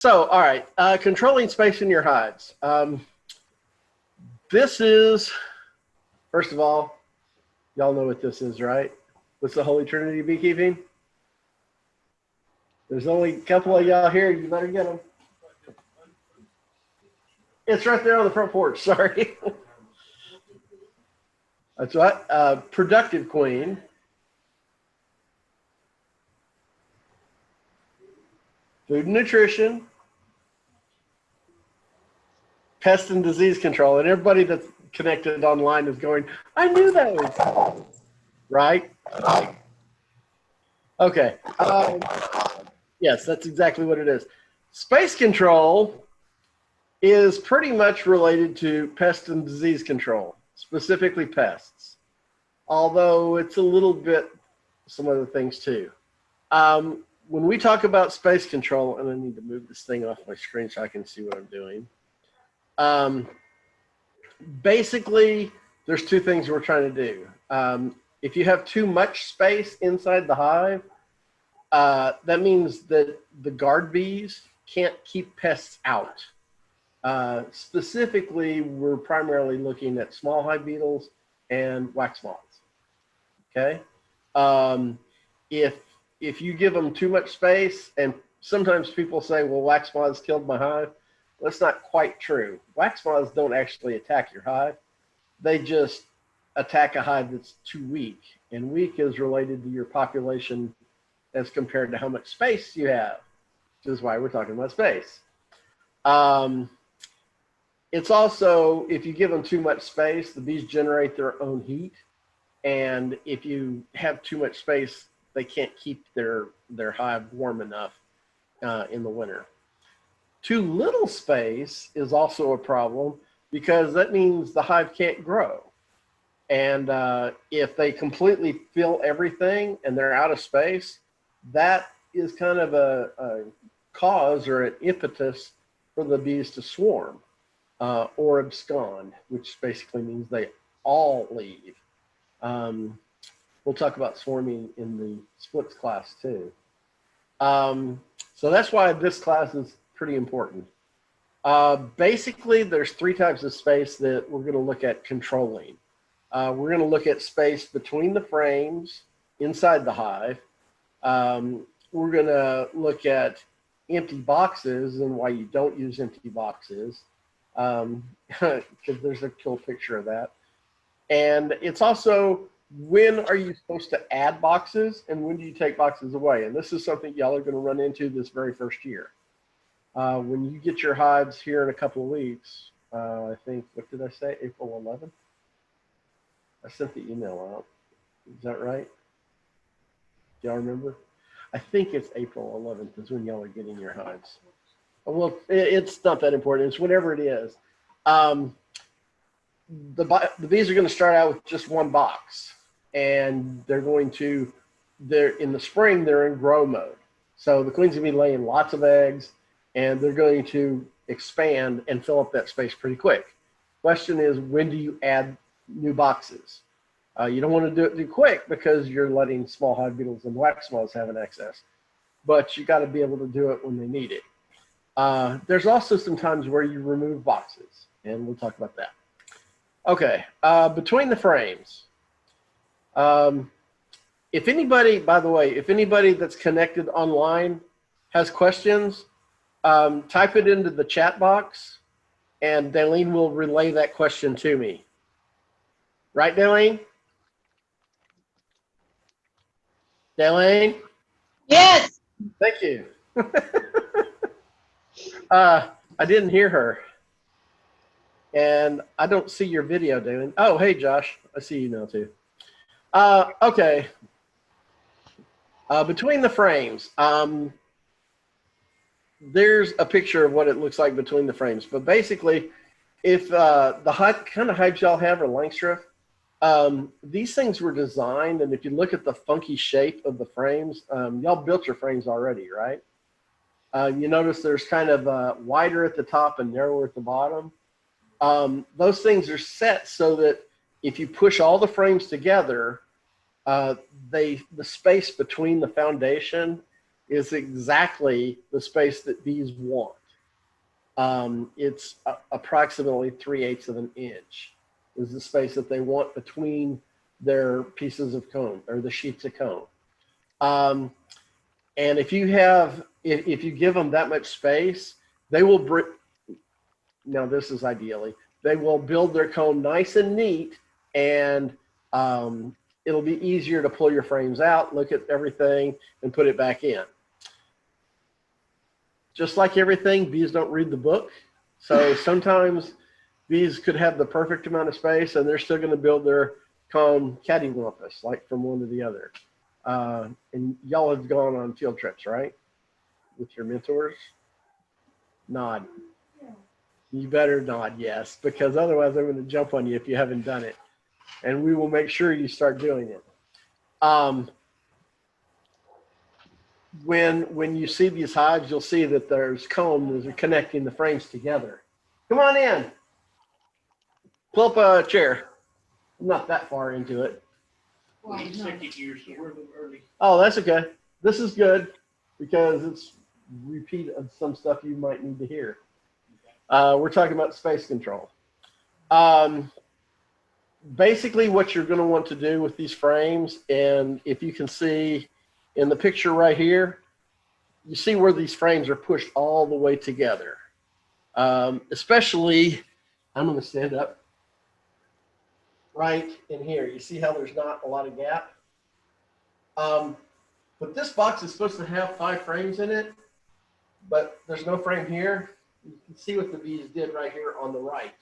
So, all right, controlling space in your hives. This is, first of all, y'all know what this is, right? What's the Holy Trinity of beekeeping? There's only a couple of y'all here. You better get them. It's right there on the front porch. Sorry. That's what. Productive queen. Food and nutrition. Pest and disease control. And everybody that's connected online is going, I knew those. Right? Okay. Yes, that's exactly what it is. Space control is pretty much related to pest and disease control, specifically pests, although it's a little bit some other things too. When we talk about space control, and I need to move this thing off my screen so I can see what I'm doing. Basically, there's two things we're trying to do. If you have too much space inside the hive, that means that the guard bees can't keep pests out. Specifically, we're primarily looking at small hive beetles and wax moths. Okay, if you give them too much space, and sometimes people say, "Well, wax moths killed my hive." Well, that's not quite true. Wax moths don't actually attack your hive; they just attack a hive that's too weak, and weak is related to your population as compared to how much space you have, which is why we're talking about space. It's also, if you give them too much space, the bees generate their own heat. And if you have too much space, they can't keep their hive warm enough in the winter. Too little space is also a problem because that means the hive can't grow. And if they completely fill everything and they're out of space, that is kind of a cause or an impetus for the bees to swarm. Or abscond, which basically means they all leave. We'll talk about swarming in the splits class too. So that's why this class is pretty important. Basically, there's three types of space that we're going to look at controlling. We're going to look at space between the frames inside the hive. We're going to look at empty boxes and why you don't use empty boxes. Because there's a cool picture of that. And it's also, when are you supposed to add boxes and when do you take boxes away? And this is something y'all are going to run into this very first year. When you get your hives here in a couple of weeks, I think, what did I say, April 11th? I sent the email out. Is that right? Do y'all remember? I think it's April 11th is when y'all are getting your hives. Well, it's not that important. It's whatever it is. The bees are going to start out with just one box, and they're in the spring, they're in grow mode. So the queen's going to be laying lots of eggs, and they're going to expand and fill up that space pretty quick. Question is, when do you add new boxes? You don't want to do it too quick because you're letting small hive beetles and wax moths have an excess, but you got to be able to do it when they need it. There's also some times where you remove boxes, and we'll talk about that. Okay, between the frames. If anybody, by the way, if anybody that's connected online has questions, type it into the chat box, and Daleen will relay that question to me. Right, Daleen? Daleen? Yes. Thank you. I didn't hear her. And I don't see your video, David. Oh, hey, Josh. I see you now, too. Okay. Between the frames, there's a picture of what it looks like between the frames. But basically, if the kind of hives y'all have are Langstroth, these things were designed, and if you look at the funky shape of the frames, y'all built your frames already, right? You notice there's kind of wider at the top and narrower at the bottom. Those things are set so that if you push all the frames together, the space between the foundation is exactly the space that bees want. It's approximately 3/8 of an inch is the space that they want between their pieces of comb or the sheets of comb. And if you give them that much space, they will now this is ideally, they will build their comb nice and neat, and it'll be easier to pull your frames out, look at everything, and put it back in. Just like everything, bees don't read the book. So sometimes bees could have the perfect amount of space and they're still going to build their comb cattywampus, like from one to the other. And y'all have gone on field trips, right? With your mentors? Nod. You better nod yes, because otherwise I'm going to jump on you if you haven't done it. And we will make sure you start doing it. When you see these hives, you'll see that there's combs that are connecting the frames together. Come on in. Pull up a chair. I'm not that far into it. Well, no. Second year, so we're a little early. Oh, that's okay. This is good because it's repeat of some stuff you might need to hear. We're talking about space control. Basically, what you're going to want to do with these frames, and if you can see in the picture right here, you see where these frames are pushed all the way together. Especially, I'm going to stand up right in here. You see how there's not a lot of gap? But this box is supposed to have 5 frames in it, but there's no frame here. You can see what the bees did right here on the right.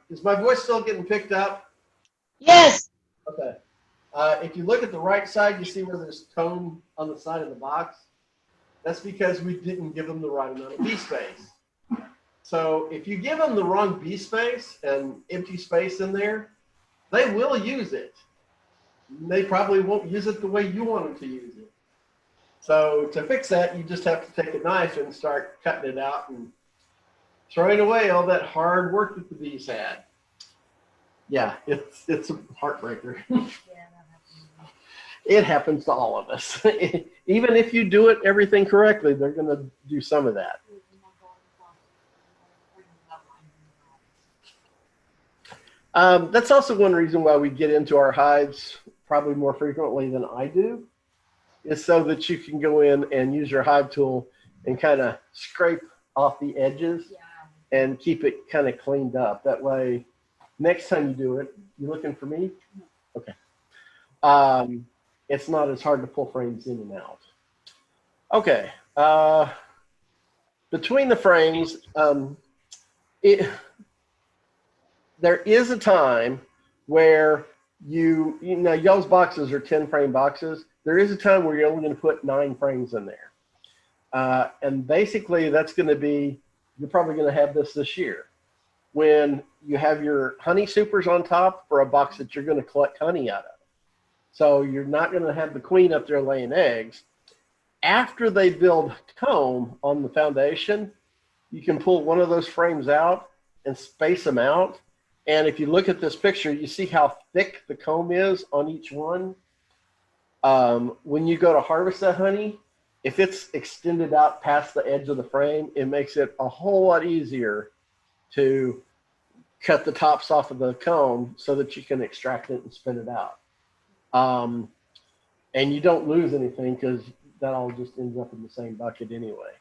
Is my voice still getting picked up? Yes. Okay. If you look at the right side, you see where there's comb on the side of the box. That's because we didn't give them the right amount of bee space. So if you give them the wrong bee space and empty space in there, they will use it. They probably won't use it the way you want them to use it. So to fix that, you just have to take a knife and start cutting it out and throwing away all that hard work that the bees had. Yeah, it's a heartbreaker. It happens to all of us. Even if you do it everything correctly, they're going to do some of that. That's also one reason why we get into our hives probably more frequently than I do, is so that you can go in and use your hive tool and kind of scrape off the edges and keep it kind of cleaned up. That way, next time you do it, you looking for me? Okay. It's not as hard to pull frames in and out. Okay. Between the frames, there is a time where you know, y'all's boxes are 10 frame boxes. There is a time where you're only going to put 9 frames in there. And basically that's going to be, you're probably going to have this year, when you have your honey supers on top for a box that you're going to collect honey out of. So you're not going to have the queen up there laying eggs. After they build comb on the foundation, you can pull one of those frames out and space them out. And if you look at this picture, you see how thick the comb is on each one. When you go to harvest that honey, if it's extended out past the edge of the frame, it makes it a whole lot easier to cut the tops off of the comb so that you can extract it and spin it out. And you don't lose anything because that all just ends up in the same bucket anyway.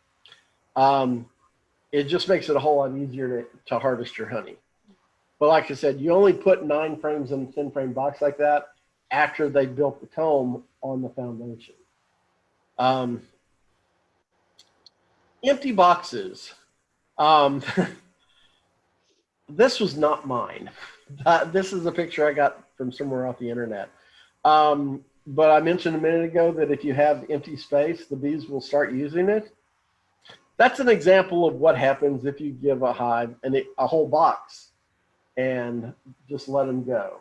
It just makes it a whole lot easier to harvest your honey. But like I said, you only put 9 frames in a 10 frame box like that after they built the comb on the foundation. Empty boxes. This was not mine. This is a picture I got from somewhere off the internet. But I mentioned a minute ago that if you have empty space, the bees will start using it. That's an example of what happens if you give a hive a whole box and just let them go.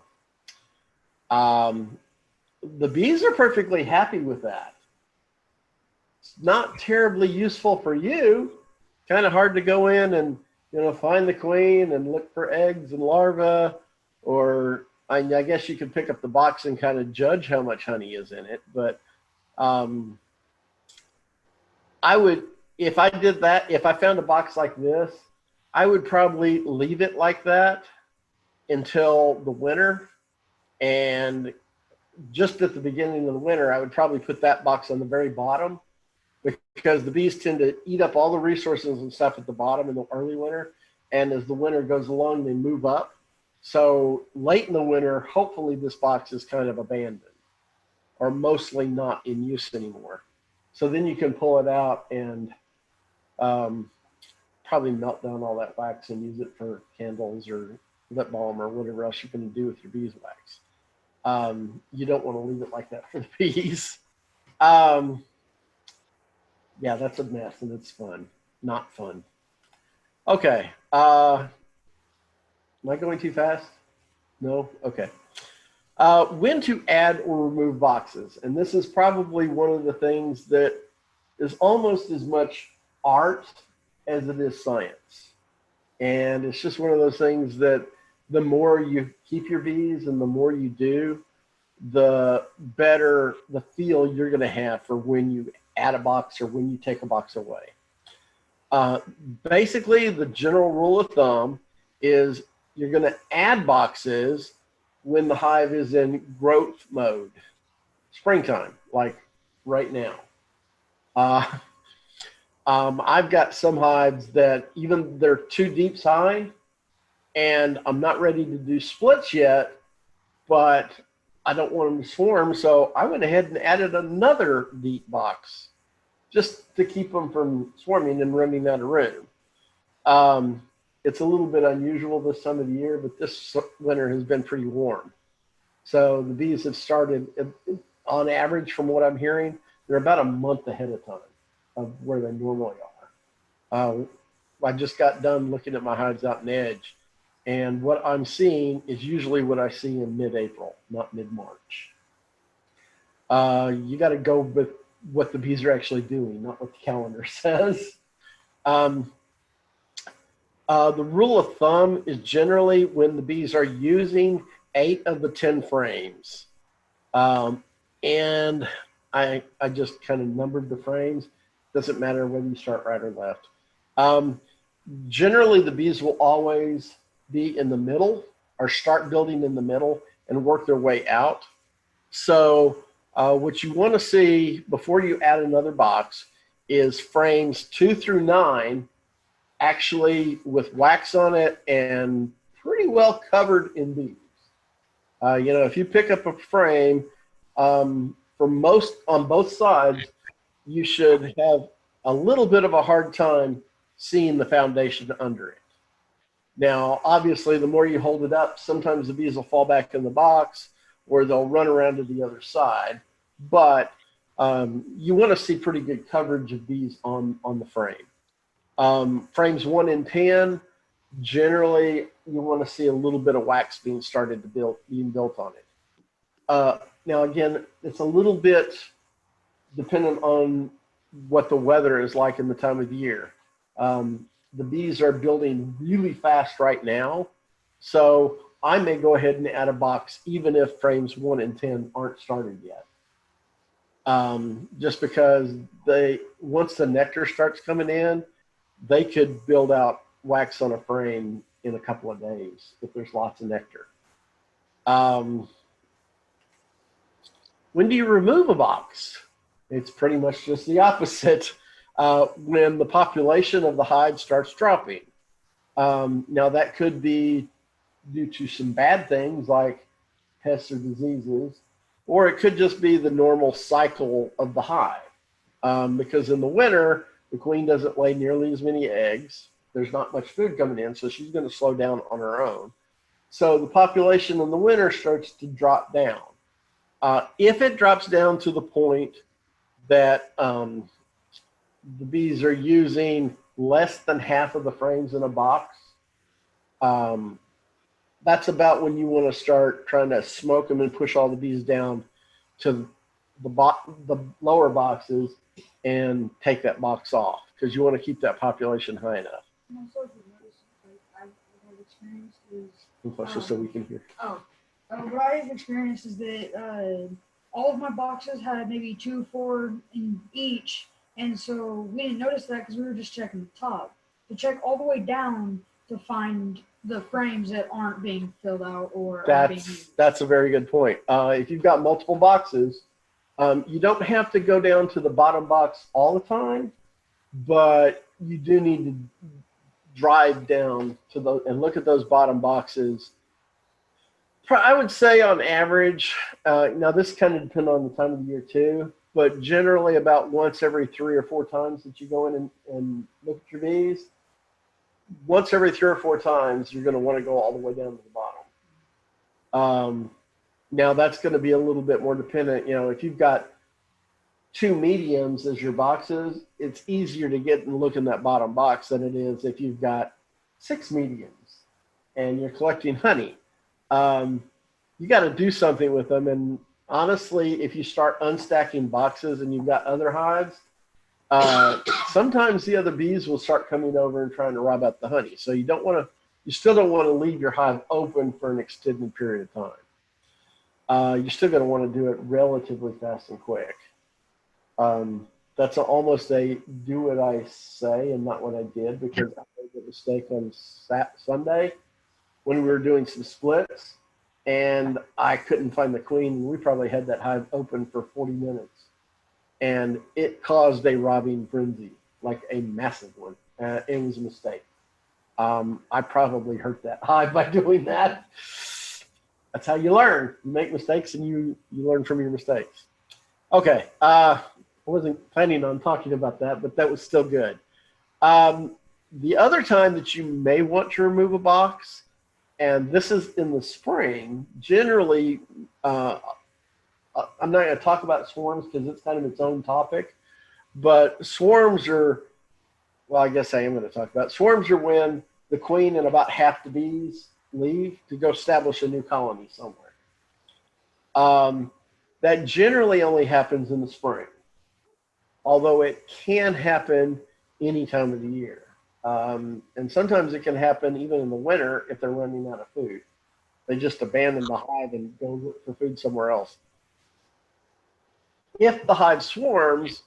The bees are perfectly happy with that. It's not terribly useful for you. Kind of hard to go in and, you know, find the queen and look for eggs and larvae, or I guess you could pick up the box and kind of judge how much honey is in it, but I would, if I did that, if I found a box like this, I would probably leave it like that until the winter. And just at the beginning of the winter, I would probably put that box on the very bottom, because the bees tend to eat up all the resources and stuff at the bottom in the early winter. And as the winter goes along, they move up. So late in the winter, hopefully this box is kind of abandoned or mostly not in use anymore. So then you can pull it out and probably melt down all that wax and use it for candles or lip balm or whatever else you're going to do with your beeswax. You don't want to leave it like that for the bees. Yeah, that's a mess and it's fun. Not fun. Okay. Am I going too fast? No? Okay. When to add or remove boxes. And this is probably one of the things that is almost as much art as it is science. And it's just one of those things that the more you keep your bees and the more you do, the better the feel you're going to have for when you add a box or when you take a box away. Basically, the general rule of thumb is you're going to add boxes when the hive is in growth mode, springtime, like right now. I've got some hives that even they're 2 deeps high, and I'm not ready to do splits yet, but I don't want them to swarm, so I went ahead and added another deep box just to keep them from swarming and running out of room. It's a little bit unusual this time of the year, but this winter has been pretty warm. So the bees have started, on average, from what I'm hearing, they're about a month ahead of time of where they normally are. I just got done looking at my hives out in Edge, and what I'm seeing is usually what I see in mid-April, not mid-March. You got to go with what the bees are actually doing, not what the calendar says. The rule of thumb is generally when the bees are using 8 of the 10 frames. And I just kind of numbered the frames. Doesn't matter whether you start right or left. Generally, the bees will always be in the middle or start building in the middle and work their way out. So what you want to see before you add another box is frames 2 through 9 actually with wax on it and pretty well covered in bees. You know, if you pick up a frame, for most on both sides, you should have a little bit of a hard time seeing the foundation under it. Now, obviously, the more you hold it up, sometimes the bees will fall back in the box or they'll run around to the other side. But you want to see pretty good coverage of bees on the frame. Frames 1 and 10, generally, you want to see a little bit of wax being built on it. Now, again, it's a little bit dependent on what the weather is like in the time of the year. The bees are building really fast right now, so I may go ahead and add a box even if frames 1 and 10 aren't started yet. Just because once the nectar starts coming in, they could build out wax on a frame in a couple of days if there's lots of nectar. When do you remove a box? It's pretty much just the opposite. When the population of the hive starts dropping. Now that could be due to some bad things like pests or diseases, or it could just be the normal cycle of the hive. Because in the winter, the queen doesn't lay nearly as many eggs. There's not much food coming in, so she's going to slow down on her own. So the population in the winter starts to drop down. If it drops down to the point that the bees are using less than half of the frames in a box, that's about when you want to start trying to smoke them and push all the bees down to the lower boxes and take that box off, because you want to keep that population high enough. And also, if you notice, like I've experienced is Closer so we can hear. what I've experienced is that all of my boxes had maybe 2, 4 in each, And so we didn't notice that because we were just checking the top. To check all the way down to find the frames that aren't being filled out or are being used. That's a very good point. If you've got multiple boxes, you don't have to go down to the bottom box all the time, but you do need to drive down to the and look at those bottom boxes. I would say on average, now this kind of depends on the time of the year too, but generally about once every 3 or 4 times that you go in and look at your bees, once every 3 or 4 times, you're going to want to go all the way down to the bottom. Now that's going to be a little bit more dependent. If you've got 2 mediums as your boxes, it's easier to get and look in that bottom box than it is if you've got 6 mediums and you're collecting honey. You got to do something with them. And honestly, if you start unstacking boxes and you've got other hives, sometimes the other bees will start coming over and trying to rob out the honey. So you still don't want to leave your hive open for an extended period of time. You're still going to want to do it relatively fast and quick. That's almost a do what I say and not what I did, because I made a mistake on Sunday when we were doing some splits and I couldn't find the queen. We probably had that hive open for 40 minutes and it caused a robbing frenzy, like a massive one. It was a mistake. I probably hurt that hive by doing that. That's how you learn. You make mistakes and you learn from your mistakes. Okay. I wasn't planning on talking about that, but that was still good. The other time that you may want to remove a box, and this is in the spring, generally, I'm not going to talk about swarms because it's kind of its own topic, but swarms are, well, I guess I am going to talk about it. Swarms are when the queen and about half the bees leave to go establish a new colony somewhere. That generally only happens in the spring, although it can happen any time of the year. And sometimes it can happen even in the winter if they're running out of food. They just abandon the hive and go look for food somewhere else. If the hive swarms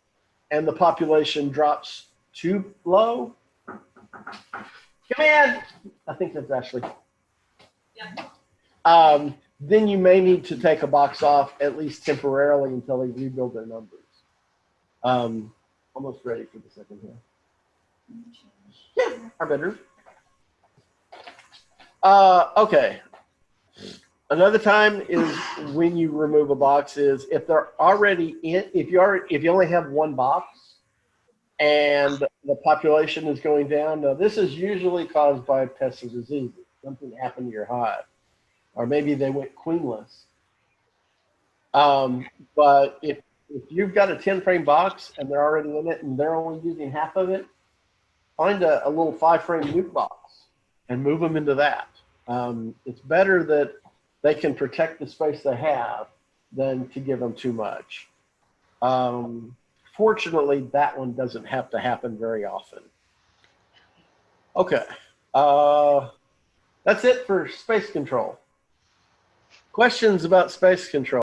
and the population drops too low, come in. I think that's Ashley. Yeah. Then you may need to take a box off, at least temporarily, until they rebuild their numbers. Almost ready for the second here. Yeah, our bedroom. Okay. Another time is when you remove a box is if they're already in. If you only have one box and the population is going down. Now this is usually caused by pests or diseases. Something happened to your hive, or maybe they went queenless. But if you've got a 10-frame box and they're already in it and they're only using half of it, find a little 5-frame nuke box and move them into that. It's better that they can protect the space they have than to give them too much. Fortunately, that one doesn't have to happen very often. Okay. That's it for space control. Questions about space control?